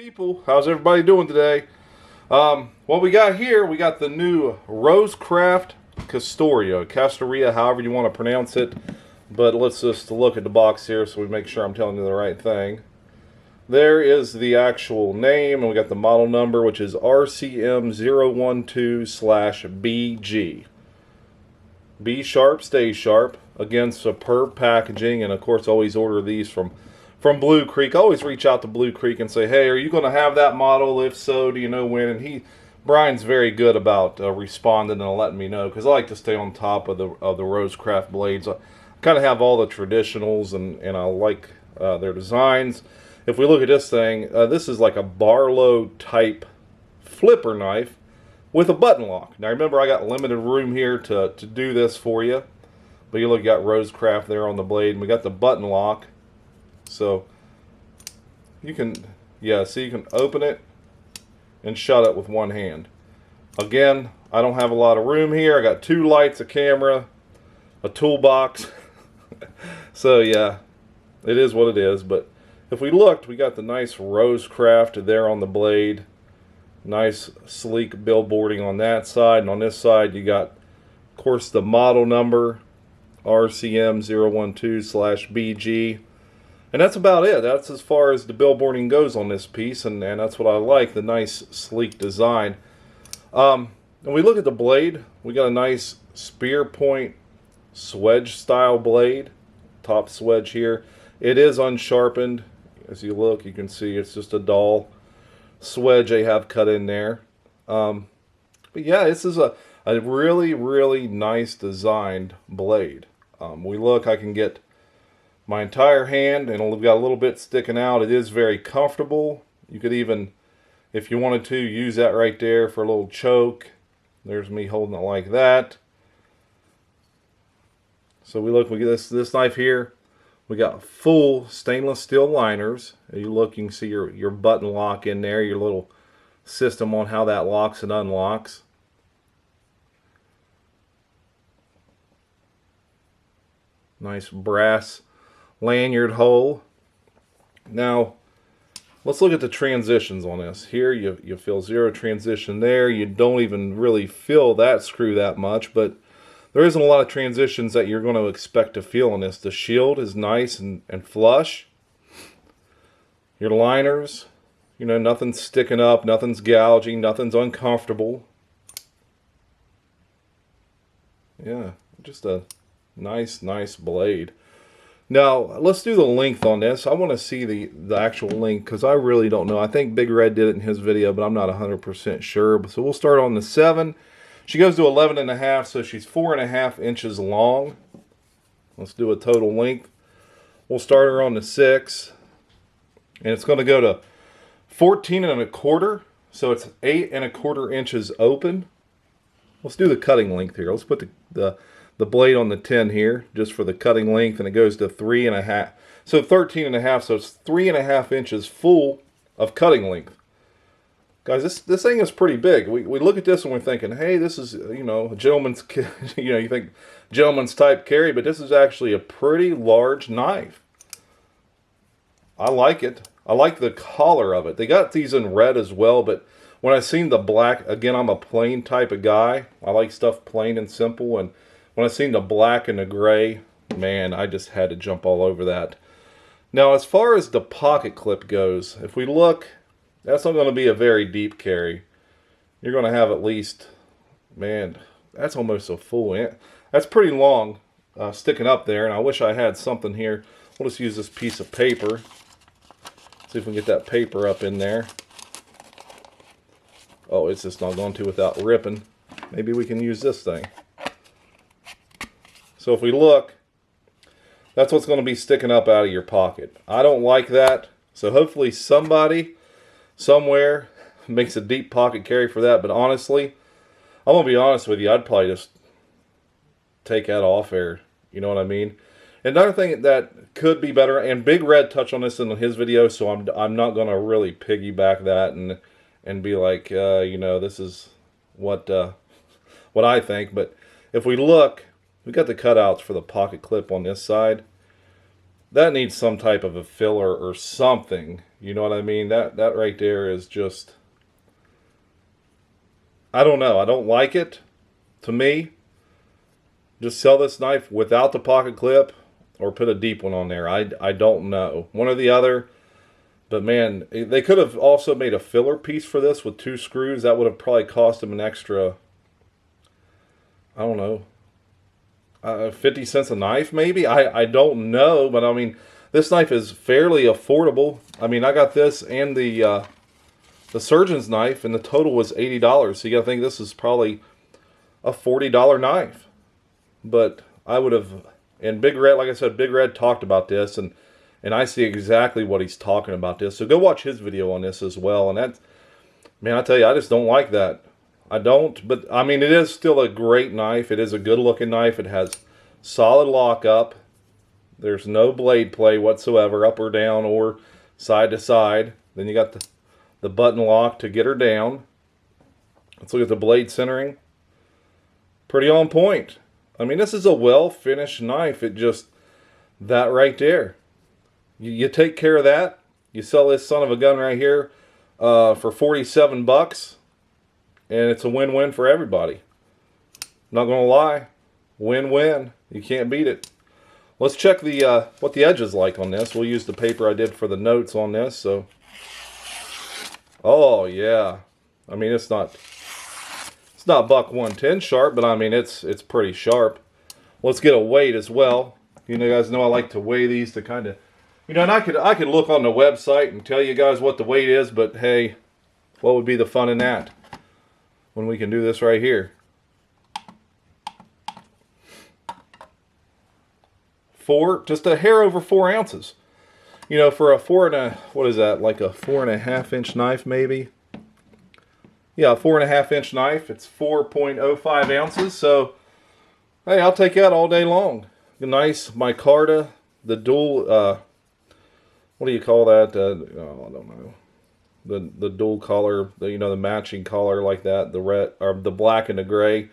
people, how's everybody doing today? What we got here, we got the new RoseCraft CASTOREA, however you want to pronounce it. But let's just look at the box here so we make sure I'm telling you the right thing. There is the actual name, and we got the model number, which is RCM012/BG. Be sharp, stay sharp. Again, superb packaging, and of course always order these from Blue Creek. Always reach out to Blue Creek and say, hey, are you going to have that model? If so, do you know when? And Brian's very good about responding and letting me know, because I like to stay on top of the RoseCraft blades. I kind of have all the traditionals, and I like their designs. If we look at this thing, this is like a Barlow type flipper knife with a button lock. Now remember, I got limited room here to do this for you, but you look, you got RoseCraft there on the blade, and we got the button lock. So you can, yeah, see, you can open it and shut it with one hand. Again, I don't have a lot of room here. I got 2 lights, a camera, a toolbox. So yeah, it is what it is. But if we looked, we got the nice RoseCraft there on the blade. Nice sleek billboarding on that side, and on this side you got, of course, the model number RCM012/BG. And that's about it. That's as far as the billboarding goes on this piece, and that's what I like, the nice sleek design. When we look at the blade, we got a nice spear point swedge style blade, top swedge here. It is unsharpened. As you look, you can see it's just a dull swedge they have cut in there. But yeah, this is a really, really nice designed blade. We look, I can get my entire hand, and we've got a little bit sticking out. It is very comfortable. You could even, if you wanted to, use that right there for a little choke. There's me holding it like that. So we look, we get this knife here. We got full stainless steel liners. You look, you can see your button lock in there, your little system on how that locks and unlocks. Nice brass lanyard hole. Now let's look at the transitions on this. Here you feel zero transition there. You don't even really feel that screw that much, but there isn't a lot of transitions that you're going to expect to feel on this. The shield is nice and flush. Your liners, you know, nothing's sticking up, nothing's gouging, nothing's uncomfortable. Yeah, just a nice blade. Now, let's do the length on this. I want to see the actual length, because I really don't know. I think Big Red did it in his video, but I'm not 100% sure. So we'll start on the 7. She goes to 11.5, so she's 4.5 inches long. Let's do a total length. We'll start her on the 6, and it's going to go to 14.25, so it's 8.25 inches open. Let's do the cutting length here. Let's put the blade on the 10 here, just for the cutting length, and it goes to 3.5. So 13.5, so it's 3.5 inches full of cutting length. Guys, this thing is pretty big. We look at this and we're thinking, hey, this is, you know, a gentleman's, you know, you think gentleman's type carry, but this is actually a pretty large knife. I like it. I like the color of it. They got these in red as well, but when I seen the black, again, I'm a plain type of guy. I like stuff plain and simple, and when I seen the black and the gray, man, I just had to jump all over that. Now, as far as the pocket clip goes, if we look, that's not going to be a very deep carry. You're going to have at least, man, that's almost a full inch. That's pretty long sticking up there, and I wish I had something here. We'll just use this piece of paper. See if we can get that paper up in there. Oh, it's just not going to without ripping. Maybe we can use this thing. So if we look, that's what's going to be sticking up out of your pocket. I don't like that, so hopefully somebody somewhere makes a deep pocket carry for that. But honestly, I'm going to be honest with you, I'd probably just take that off there. You know what I mean? Another thing that could be better, and Big Red touched on this in his video, so I'm not going to really piggyback that and be like, you know, this is what I think. But if we look, we got the cutouts for the pocket clip on this side. that needs some type of a filler or something. You know what I mean? That right there is just, I don't know. I don't like it. To me, just sell this knife without the pocket clip or put a deep one on there. I don't know. One or the other. But man, they could have also made a filler piece for this with 2 screws. That would have probably cost them an extra, I don't know, 50 cents a knife maybe? I don't know, but I mean, this knife is fairly affordable. I mean, I got this and the surgeon's knife, and the total was $80. So you gotta think this is probably a $40 knife. But I would have, and Big Red, like I said, Big Red talked about this, and I see exactly what he's talking about this. So go watch his video on this as well. And that, man, I tell you, I just don't like that. I don't, but I mean, it is still a great knife. It is a good looking knife. It has solid lockup. There's no blade play whatsoever, up or down or side to side. Then you got the button lock to get her down. Let's look at the blade centering. Pretty on point. I mean, this is a well-finished knife. It just, that right there. You take care of that. You sell this son of a gun right here for 47 bucks. And it's a win-win for everybody. Not going to lie. Win-win. You can't beat it. Let's check the what the edge is like on this. We'll use the paper I did for the notes on this. So, oh yeah. I mean, it's not buck 110 sharp, but I mean it's pretty sharp. Let's get a weight as well. You guys know I like to weigh these to kind of, and I could look on the website and tell you guys what the weight is, but hey, what would be the fun in that when we can do this right here? Just a hair over 4 ounces. For a what is that, like a 4.5 inch knife maybe? Yeah, a 4.5 inch knife. It's 4.05 ounces. So, hey, I'll take that all day long. A nice micarta, the dual, what do you call that? I don't know. The dual color, the matching color like that, the red or the black and the gray.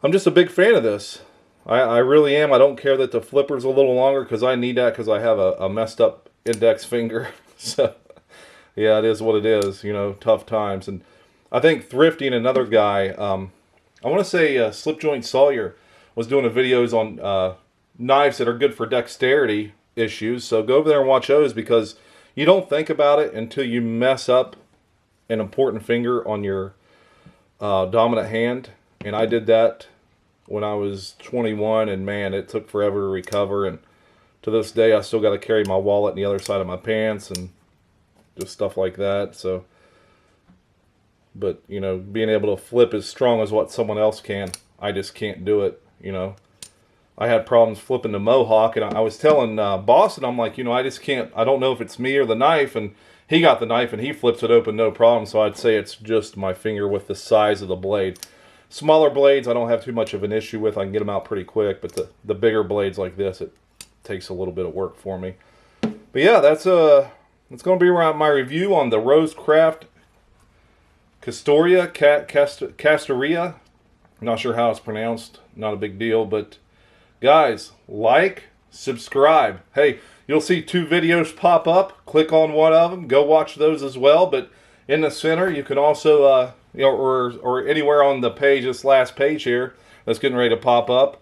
I'm just a big fan of this. I really am. I don't care that the flipper's a little longer because I need that because I have a messed up index finger. So, yeah, it is what it is. Tough times. And I think Thrifty and another guy, I want to say Slip Joint Sawyer was doing videos on knives that are good for dexterity issues. So go over there and watch those because you don't think about it until you mess up an important finger on your dominant hand. And I did that when I was 21, and man, it took forever to recover. And to this day, I still got to carry my wallet on the other side of my pants and just stuff like that. So, but being able to flip as strong as what someone else can, I just can't do it. I had problems flipping the Mohawk, and I was telling Boston, I'm like, I just can't. I don't know if it's me or the knife. And he got the knife and he flips it open no problem. So I'd say it's just my finger with the size of the blade. Smaller blades I don't have too much of an issue with. I can get them out pretty quick, but the bigger blades like this, it takes a little bit of work for me. But yeah, that's going to be around my review on the RoseCraft CASTOREA. I'm not sure how it's pronounced. Not a big deal, but guys, like, subscribe. Hey, you'll see 2 videos pop up. Click on one of them. Go watch those as well. But in the center, you can also or anywhere on the page, this last page here that's getting ready to pop up,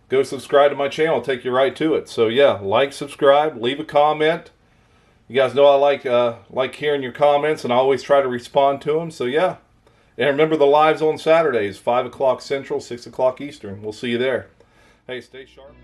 go subscribe to my channel. It'll take you right to it. So yeah, like, subscribe, leave a comment. You guys know I like hearing your comments, and I always try to respond to them. So yeah, and remember the lives on Saturdays, 5 o'clock Central, 6 o'clock Eastern. We'll see you there. Hey, stay sharp.